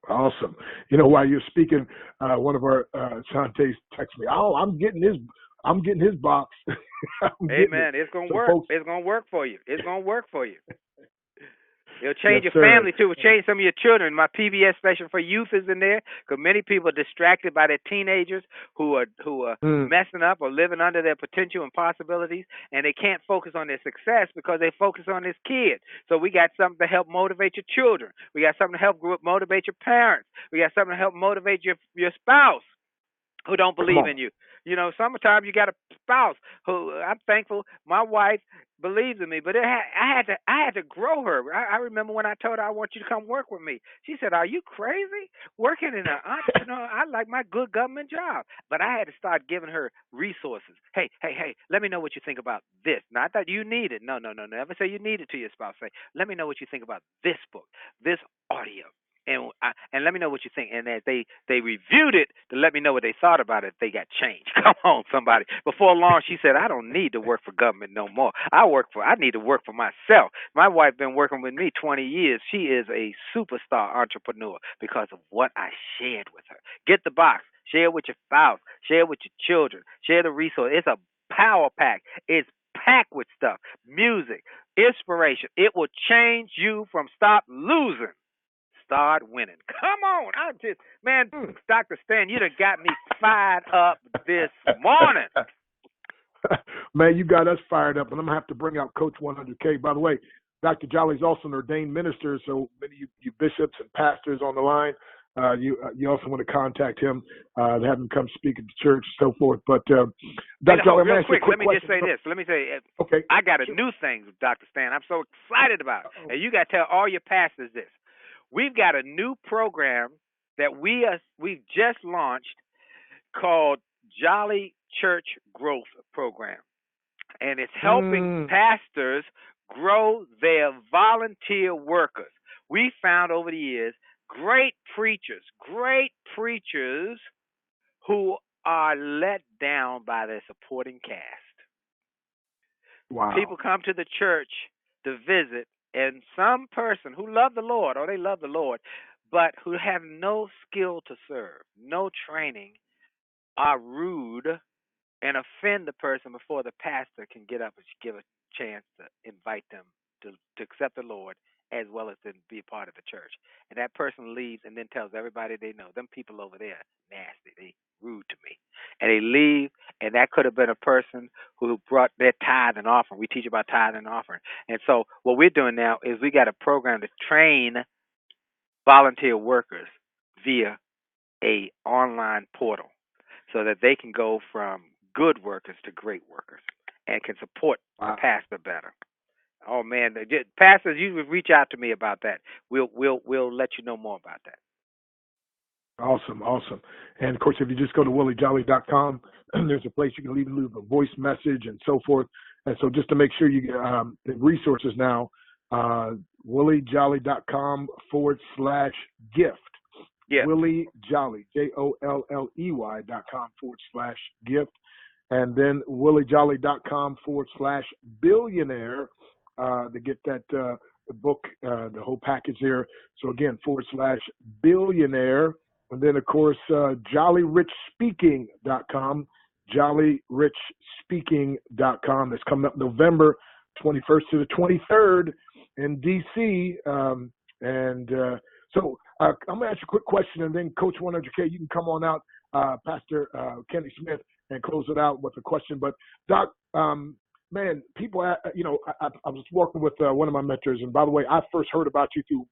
Awesome. You know, while you're speaking, one of our Shantae's texted me, "Oh, I'm getting his box." Hey man, it's gonna work. Folks, it's gonna work for you. It's gonna work for you. It'll change Yes, your sir. family too. It'll change some of your children. My PBS station for youth is in there because many people are distracted by their teenagers who are Mm. messing up or living under their potential and possibilities, and they can't focus on their success because they focus on this kid. So we got something to help motivate your children. We got something to help motivate your parents. We got something to help motivate your spouse who don't Come believe on. in you. You know, sometimes you got a spouse who I'm thankful my wife believes in me, but I had to grow her. I remember when I told her I want you to come work with me. She said, "Are you crazy? Working in an entrepreneur? I like my good government job." But I had to start giving her resources. Hey, let me know what you think about this. Not that you need it. No. Never say you need it to your spouse. Say, let me know what you think about this book, this audio. And let me know what you think. And as they reviewed it to let me know what they thought about it, they got changed. Come on, somebody. Before long, she said, "I don't need to work for government no more. I need to work for myself." My wife been working with me 20 years. She is a superstar entrepreneur because of what I shared with her. Get the box. Share it with your spouse. Share it with your children. Share the resource. It's a power pack. It's packed with stuff, music, inspiration. It will change you from stop losing. Start winning. Come on. Man, Mm. Dr. Stan, you done got me fired up this morning. Man, you got us fired up, and I'm going to have to bring out Coach 100K. By the way, Dr. Jolley's also an ordained minister, so many of you bishops and pastors on the line, you also want to contact him, have him come speak at the church, so forth. But Dr. Jolley, real quick, let me just say this. Let me say, okay, I got a new thing, Dr. Stan. I'm so excited about it. And you got to tell all your pastors this. We've got a new program that we've just launched called Jolley Church Growth Program. And it's helping pastors grow their volunteer workers. We found over the years great preachers who are let down by their supporting cast. Wow. People come to the church to visit, and some person who love the Lord, or they love the Lord, but who have no skill to serve, no training, are rude and offend the person before the pastor can get up and give a chance to invite them to accept the Lord as well as to be a part of the church. And that person leaves and then tells everybody they know, them people over there, nasty, they rude to me. And they leave, and that could have been a person who brought their tithe and offering. We teach about tithe and offering. And so what we're doing now is we got a program to train volunteer workers via a online portal so that they can go from good workers to great workers and can support the pastor better. Oh man, pastors, you would reach out to me about that. We'll let you know more about that. Awesome. And of course, if you just go to williejolly.com, there's a place you can leave a voice message and so forth. And so just to make sure you get the resources now, williejolly.com/gift. Yeah. Willie Jolley, JOLLEY.com/gift. And then williejolly.com/billionaire to get that the book, the whole package there. So again, /billionaire. And then, of course, jollyrichtspeaking.com, jollyrichtspeaking.com. That's coming up November 21st to the 23rd in D.C. So I'm going to ask you a quick question, and then Coach 100K, you can come on out, Pastor Kenny Smith, and close it out with a question. But, Doc, man, people, I was working with one of my mentors, and by the way, I first heard about you through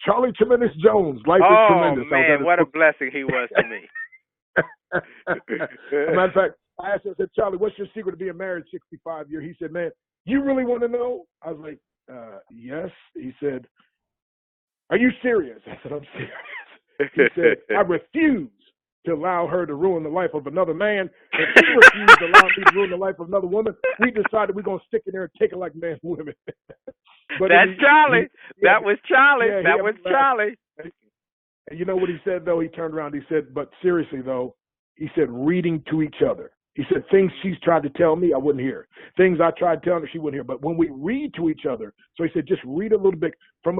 Charlie Tremendous Jones. Life is Tremendous. Oh, man, what a blessing he was to me. As a matter of fact, I asked him, I said, Charlie, what's your secret to being married 65 years? He said, man, you really want to know? I was like, yes. He said, are you serious? I said, I'm serious. He said, I refuse to allow her to ruin the life of another man. If she refused to allow me to ruin the life of another woman, we decided we're going to stick in there and take it like men and women. But that's Charlie. That was Charlie. Yeah, that was Charlie. And you know what he said, though? He turned around. He said, but seriously, though, he said, reading to each other. He said, things she's tried to tell me, I wouldn't hear. Things I tried telling her, she wouldn't hear. But when we read to each other, so he said, just read a little bit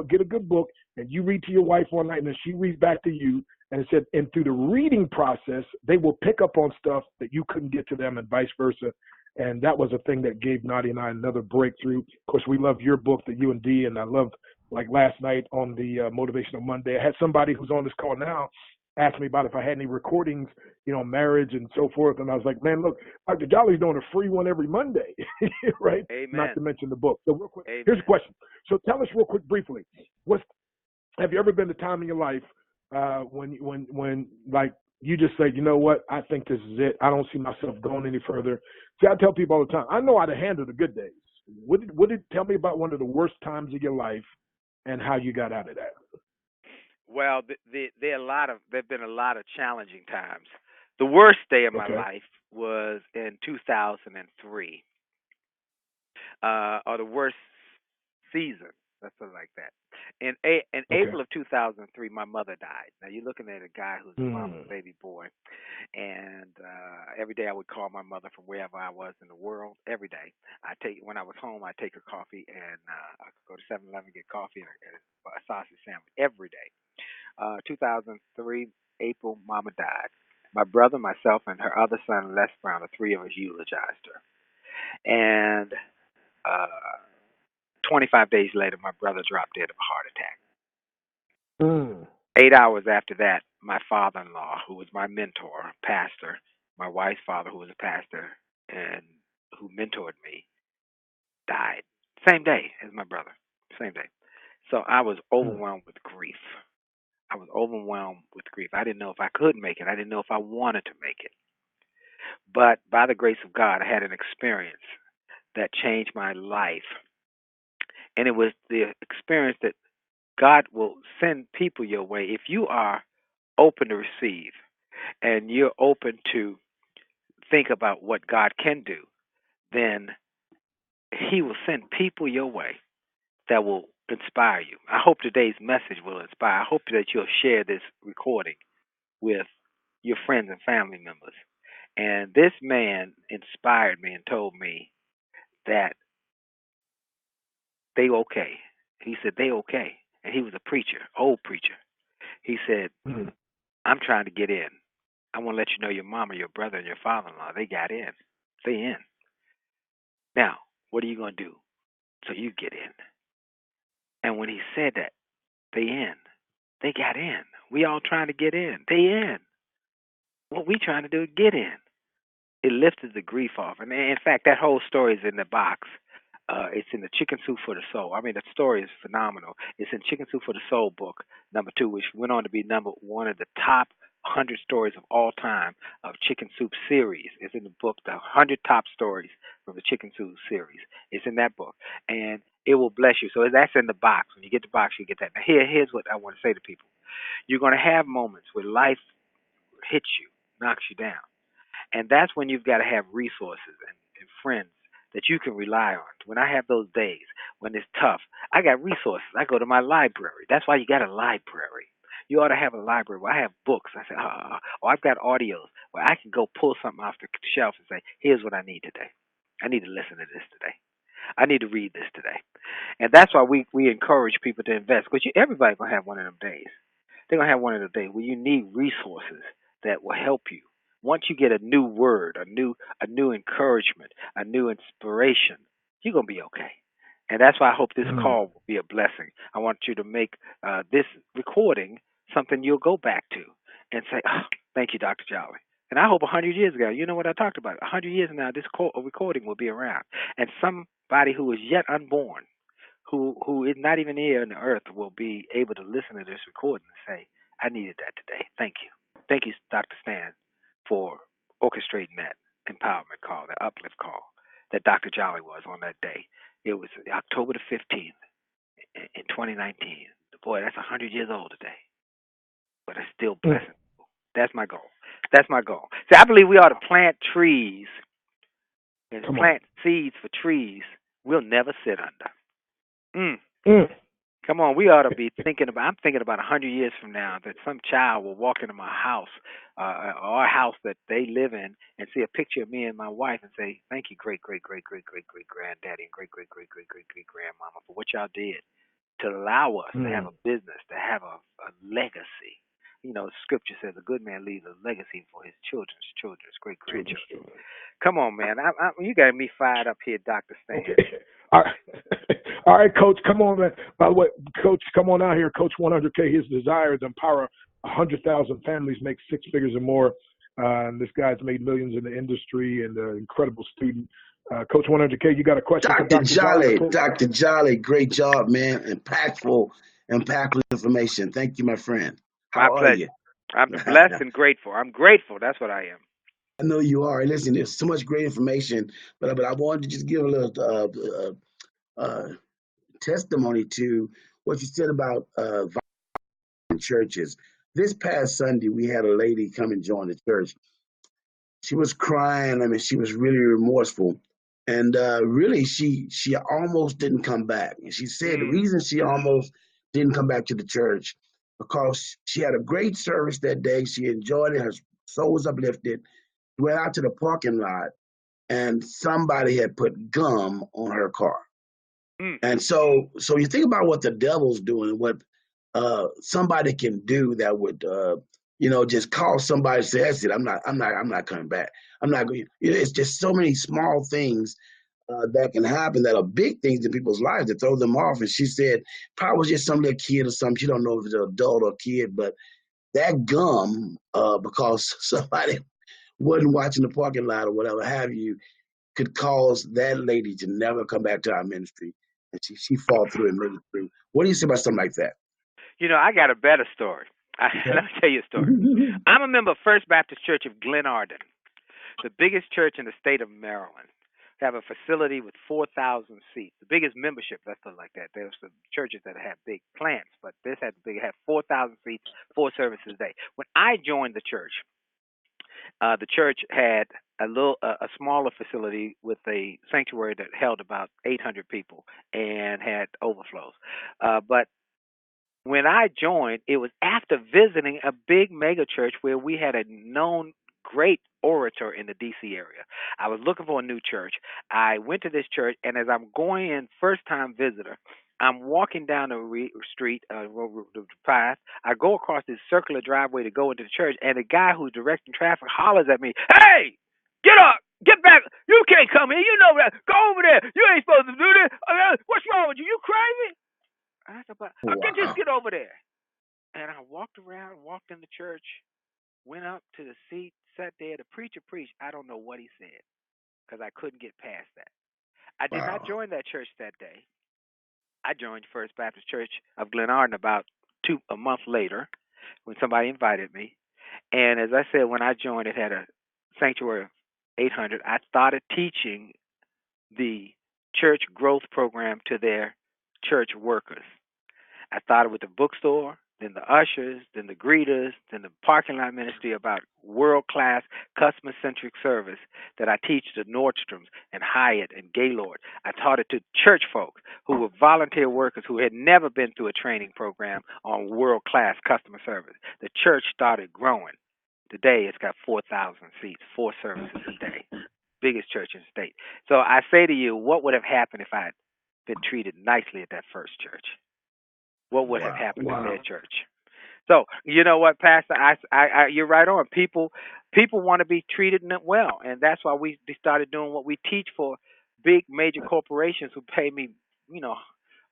get a good book, and you read to your wife one night, and then she reads back to you. And it said, and through the reading process, they will pick up on stuff that you couldn't get to them and vice versa. And that was a thing that gave Nadia and I another breakthrough. Of course, we love your book, The U&D, and I love Like last night on the Motivational Monday, I had somebody who's on this call now ask me about if I had any recordings, marriage and so forth. And I was like, man, look, Dr. Jolly's doing a free one every Monday, right? Not Amen. to mention the book. So real quick, here's a Amen. question. So tell us real quick, briefly, have you ever been a time in your life when like you just say, you know what, I think this is it. I don't see myself going any further. See, I tell people all the time, I know how to handle the good days. Tell me about one of the worst times of your life and how you got out of that? Well, there've been a lot of challenging times. The worst day of my Okay. life was in 2003, or the worst season. Let's put it like that. In Okay. April of 2003, my mother died. Now you're looking at a guy who's a mama's Mm. baby boy, and every day I would call my mother from wherever I was in the world. Every day, when I was home, I take her coffee, and I could go to 7-Eleven get coffee and a sausage sandwich every day. 2003, April, Mama died. My brother, myself, and her other son, Les Brown, the three of us eulogized her. And uh, 25 days later, my brother dropped dead of a heart attack. Mm. 8 hours after that, my father-in-law, who was my mentor, pastor, my wife's father, who was a pastor and who mentored me, died. Same day as my brother. Same day. So I was Mm. overwhelmed with grief. I was overwhelmed with grief. I didn't know if I could make it. I didn't know if I wanted to make it. But by the grace of God, I had an experience that changed my life. And it was the experience that God will send people your way if you are open to receive and you're open to think about what God can do, then He will send people your way that will inspire you. I hope today's message will inspire. I hope that you'll share this recording with your friends and family members. And this man inspired me and told me that they okay. He said they okay. And he was a preacher, old preacher. He said, Mm. I'm trying to get in. I want to let you know your mama, your brother, and your father-in-law, they got in. They in. Now, what are you going to do so you get in? And when he said that, they in. They got in. We all trying to get in. They in. What we trying to do is get in. It lifted the grief off. And in fact, that whole story is in the box. It's in the Chicken Soup for the Soul. I mean, the story is phenomenal. It's in Chicken Soup for the Soul book, #2, which went on to be number one of the top 100 stories of all time of Chicken Soup series. It's in the book, the 100 top stories from the Chicken Soup series. It's in that book. And it will bless you. So that's in the box. When you get the box, you get that. Now, here's what I want to say to people. You're going to have moments where life hits you, knocks you down. And that's when you've got to have resources and friends that you can rely on. When I have those days when it's tough, I got resources. I go to my library. That's why you got a library. You ought to have a library where I have books. I say, or I've got audios where I can go pull something off the shelf and say, here's what I need today. I need to listen to this today. I need to read this today. And that's why we encourage people to invest, because everybody's going to have one of them days. They're going to have one of the days where you need resources that will help you. Once you get a new word, a new encouragement, a new inspiration, you're going to be okay. And that's why I hope this Mm. call will be a blessing. I want you to make this recording something you'll go back to and say, oh, thank you, Dr. Jolly. And I hope 100 years ago, you know what I talked about? 100 years from now, this recording will be around. And somebody who is yet unborn, who is not even here on the earth, will be able to listen to this recording and say, I needed that today. Thank you. Thank you, Dr. Stan, for orchestrating that empowerment call, that uplift call that Dr. Jolly was on that day. It was October the 15th in 2019. Boy, that's 100 years old today, but it's still Mm. blessing. That's my goal. That's my goal. See, I believe we ought to plant trees and Come on. plant seeds for trees we'll never sit under. Mm. Mm. Come on, we ought to be thinking about. I'm thinking about 100 years from now that some child will walk into my house, or a house that they live in, and see a picture of me and my wife and say, "Thank you, great, great, great, great, great, great, granddaddy and great, great, great, great, great, great grandmama for what y'all did to allow us to have Mm. a business, to have a legacy." You know, Scripture says a good man leaves a legacy for his children's great Children's grandchildren. children. Come on, man, you got me fired up here, Dr. Stan. Okay. All right. All right, Coach, come on, man. By the way, Coach, come on out here. Coach 100K, his desire is to empower 100,000 families make six figures or more. And this guy's made millions in the industry and an incredible student. Coach 100K, you got a question for Dr. Dr. Jolley? Jolley, Dr. Jolley, great job, man. Impactful information. Thank you, my friend. My How are pleasure. you? I'm I blessed and grateful. I'm grateful. That's what I am. know you are. Listen, there's so much great information, but I wanted to just give a little testimony to what you said about churches. This past Sunday, we had a lady come and join the church. She was crying. I mean, she was really remorseful, and really, she almost didn't come back. And she said the Mm. reason she almost didn't come back to the church because she had a great service that day. She enjoyed it. Her soul was uplifted. She went out to the parking lot, and somebody had put gum on her car. Mm. And so you think about what the devil's doing, what somebody can do that would, just cause somebody to say, "That's it. I'm not coming back. I'm not going." It's just so many small things that can happen that are big things in people's lives that throw them off. And she said, probably was just some little kid or something. She don't know if it's an adult or kid, but that gum, because somebody wasn't watching the parking lot or whatever have you, could cause that lady to never come back to our ministry. And she fought through and made it through. What do you say about something like that? I got a better story. Let me tell you a story. I'm a member of First Baptist Church of Glenarden, the biggest church in the state of Maryland. We have a facility with 4,000 seats, the biggest membership. Let's put it like that. There's some churches that have big plants, but this had 4,000 seats, 4 services a day. When I joined the church had a smaller facility with a sanctuary that held about 800 people and had overflows. But when I joined, it was after visiting a big mega church where we had a known great orator in the D.C. area. I was looking for a new church. I went to this church, and as I'm going in, first time visitor, I'm walking down the street, the path. I go across this circular driveway to go into the church, and the guy who's directing traffic hollers at me, "Hey, get up! Get back! You can't come here. You know that. Go over there. You ain't supposed to do this. What's wrong with you? You crazy?" I said, "But I can just Wow. get over there." And I walked around, walked in the church, went up to the seat, sat there. The preacher preached. I don't know what he said because I couldn't get past that. I did not Wow. join that church that day. I joined First Baptist Church of Glenarden about a month later when somebody invited me. And as I said, when I joined, it had a sanctuary of 800. I started teaching the church growth program to their church workers. I started with the bookstore, then the ushers, then the greeters, then the parking lot ministry about world-class customer-centric service that I teach to Nordstroms and Hyatt and Gaylord. I taught it to church folks who were volunteer workers who had never been through a training program on world-class customer service. The church started growing. Today it's got 4,000 seats, 4 services a day, biggest church in the state. So I say to you, what would have happened if I had been treated nicely at that first church? What would have Wow. happened in their church? So you know what, Pastor, you're right on. People want to be treated well, and that's why we started doing what we teach for big major corporations who pay me, you know,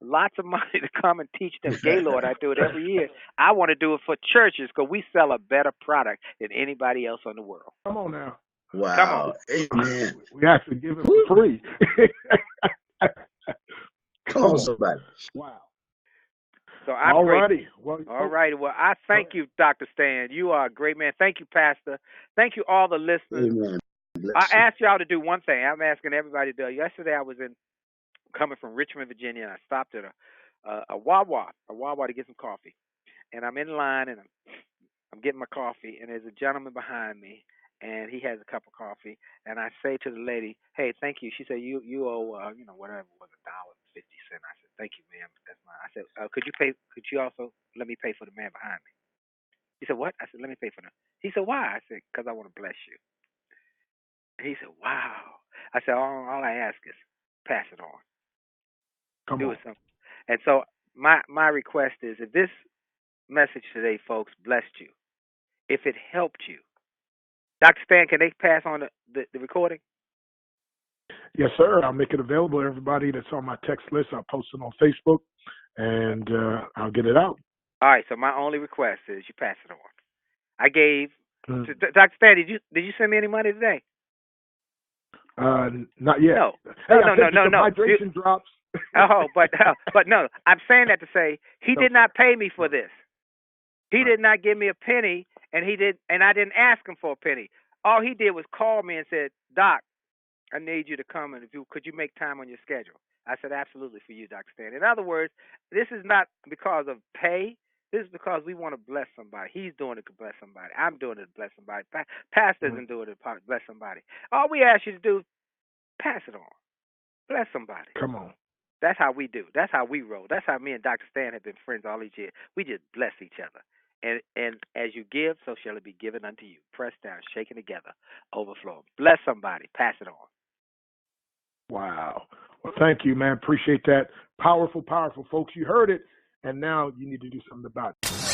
lots of money to come and teach them Gaylord. I do it every year. I want to do it for churches because we sell a better product than anybody else in the world. Come on now. Come on. Wow. Amen. We actually give it for free. Come on, somebody. Wow. So I'm All grateful. righty. Well, All right. Well, I thank you, Dr. Stan. You are a great man. Thank you, Pastor. Thank you, all the listeners. Amen. I Bless you. asked y'all to do one thing. I'm asking everybody to do. Yesterday, I was coming from Richmond, Virginia, and I stopped at a Wawa to get some coffee. And I'm in line, and I'm getting my coffee, and there's a gentleman behind me, and he has a cup of coffee. And I say to the lady, "Hey, thank you." She said, "You owe whatever it was, $1.50." I said, "Thank you, ma'am. That's mine." I said, "Could you pay? Could you also let me pay for the man behind me?" He said, "What?" I said, "Let me pay for them." He said, "Why?" I said, "Because I want to bless you." And he said, "Wow." I said, all I ask is pass it on. come Do on. it simple. And so my request is, if this message today, folks, blessed you, if it helped you, Dr. Stan, can they pass on the recording? Yes, sir. I'll make it available to everybody that's on my text list. I'll post it on Facebook, and I'll get it out. All right. So my only request is you pass it on. I gave Mm. Dr. Stan. Did you send me any money today? Not yet. No. Hey, No. I sent you some hydration drops. Oh, but no. I'm saying that to say he did not pay me for this. He did not give me a penny, and I didn't ask him for a penny. All he did was call me and said, "Doc, I need you to come and could you make time on your schedule?" I said, "Absolutely for you, Dr. Stan." In other words, this is not because of pay. This is because we want to bless somebody. He's doing it to bless somebody. I'm doing it to bless somebody. Pastor isn't doing it to bless somebody. All we ask you to do, pass it on. Bless somebody. Come on. That's how we do. That's how we roll. That's how me and Dr. Stan have been friends all these years. We just bless each other. And as you give, so shall it be given unto you. Pressed down, shaken together, overflow. Bless somebody. Pass it on. Wow. Well, thank you, man. Appreciate that. Powerful, powerful, folks. You heard it, and now you need to do something about it.